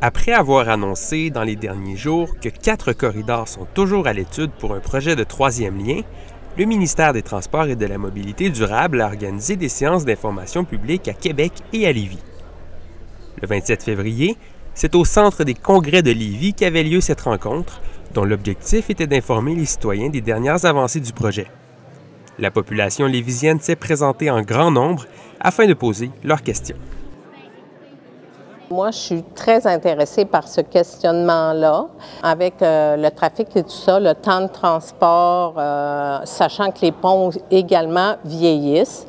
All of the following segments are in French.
Après avoir annoncé dans les derniers jours que 4 corridors sont toujours à l'étude pour un projet de troisième lien, le ministère des Transports et de la Mobilité durable a organisé des séances d'information publique à Québec et à Lévis. Le 27 février, c'est au Centre des congrès de Lévis qu'avait lieu cette rencontre, dont l'objectif était d'informer les citoyens des dernières avancées du projet. La population lévisienne s'est présentée en grand nombre afin de poser leurs questions. Moi, je suis très intéressée par ce questionnement-là. Avec le trafic et tout ça, le temps de transport, sachant que les ponts également vieillissent,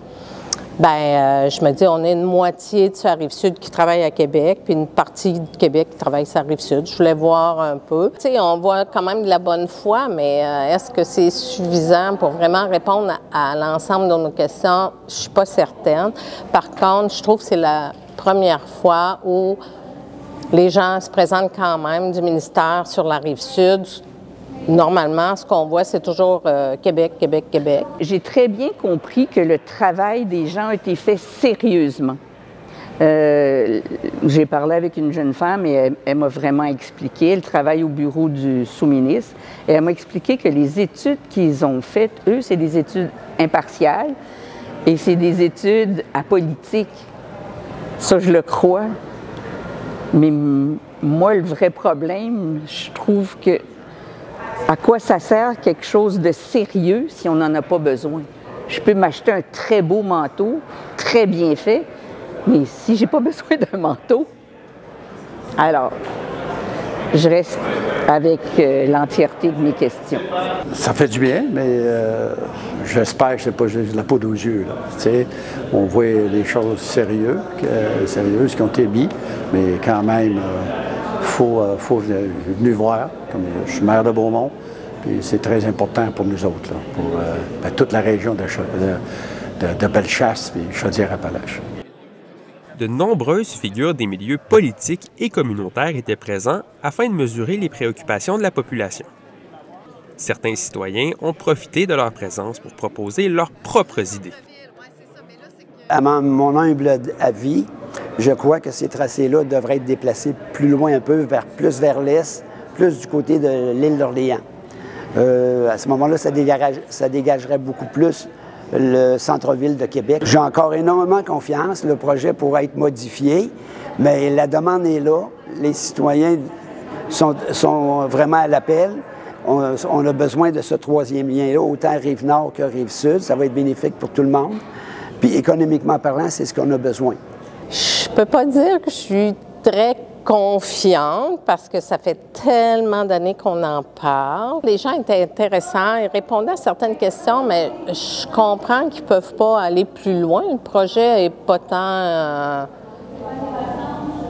je me dis, on est une moitié de la Rive-Sud qui travaille à Québec, puis une partie de Québec qui travaille sur la Rive-Sud. Je voulais voir un peu. Tu sais, on voit quand même de la bonne foi, mais est-ce que c'est suffisant pour vraiment répondre à l'ensemble de nos questions? Je suis pas certaine. Par contre, je trouve que c'est la première fois où les gens se présentent quand même du ministère sur la Rive-Sud. Normalement, ce qu'on voit, c'est toujours Québec, Québec, Québec. J'ai très bien compris que le travail des gens a été fait sérieusement. J'ai parlé avec une jeune femme et elle m'a vraiment expliqué. Elle travaille au bureau du sous-ministre. Et elle m'a expliqué que les études qu'ils ont faites, eux, c'est des études impartiales et c'est des études apolitiques. Ça, je le crois. Mais moi, le vrai problème, je trouve que à quoi ça sert quelque chose de sérieux si on n'en a pas besoin? Je peux m'acheter un très beau manteau, très bien fait, mais si j'ai pas besoin d'un manteau, alors je reste avec l'entièreté de mes questions. Ça fait du bien, mais j'espère que c'est pas juste de la poudre aux yeux. Là. Tu sais, on voit les choses sérieuses qui ont été mises, mais quand même, faut venir voir. Comme je suis maire de Beaumont, puis c'est très important pour nous autres, là, pour toute la région de Bellechasse et Chaudière-Appalaches. De nombreuses figures des milieux politiques et communautaires étaient présents afin de mesurer les préoccupations de la population. Certains citoyens ont profité de leur présence pour proposer leurs propres idées. À mon humble avis, je crois que ces tracés-là devraient être déplacés plus loin un peu, plus vers l'est, plus du côté de l'île d'Orléans. À ce moment-là, ça dégagerait beaucoup plus le centre-ville de Québec. J'ai encore énormément confiance. Le projet pourra être modifié, mais la demande est là. Les citoyens sont vraiment à l'appel. On a besoin de ce troisième lien-là, autant Rive-Nord que Rive-Sud. Ça va être bénéfique pour tout le monde. Puis économiquement parlant, c'est ce qu'on a besoin. Je peux pas dire que je suis très confiante parce que ça fait tellement d'années qu'on en parle. Les gens étaient intéressants, ils répondaient à certaines questions, mais je comprends qu'ils ne peuvent pas aller plus loin. Le projet n'est pas tant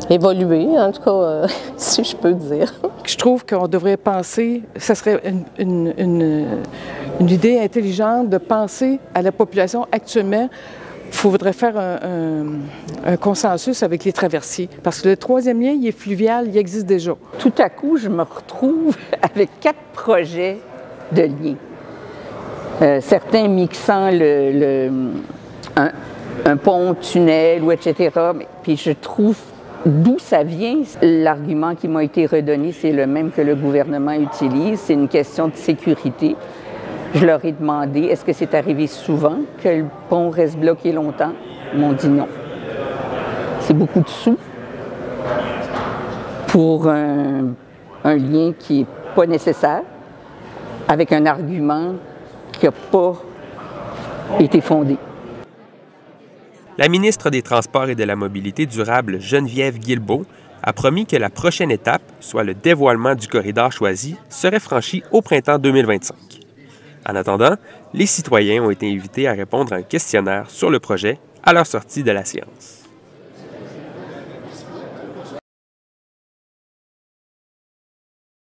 évolué, en tout cas, si je peux dire. Je trouve qu'on devrait penser, ça serait une idée intelligente de penser à la population actuellement. Il faudrait faire un consensus avec les traversiers, parce que le troisième lien, il est fluvial, il existe déjà. Tout à coup, je me retrouve avec 4 projets de lien. Certains mixant un pont, tunnel, ou etc. Puis je trouve d'où ça vient. L'argument qui m'a été redonné, c'est le même que le gouvernement utilise. C'est une question de sécurité. Je leur ai demandé, est-ce que c'est arrivé souvent que le pont reste bloqué longtemps? Ils m'ont dit non. C'est beaucoup de sous pour un lien qui n'est pas nécessaire, avec un argument qui n'a pas été fondé. La ministre des Transports et de la Mobilité durable, Geneviève Guilbeault, a promis que la prochaine étape, soit le dévoilement du corridor choisi, serait franchie au printemps 2025. En attendant, les citoyens ont été invités à répondre à un questionnaire sur le projet à leur sortie de la séance.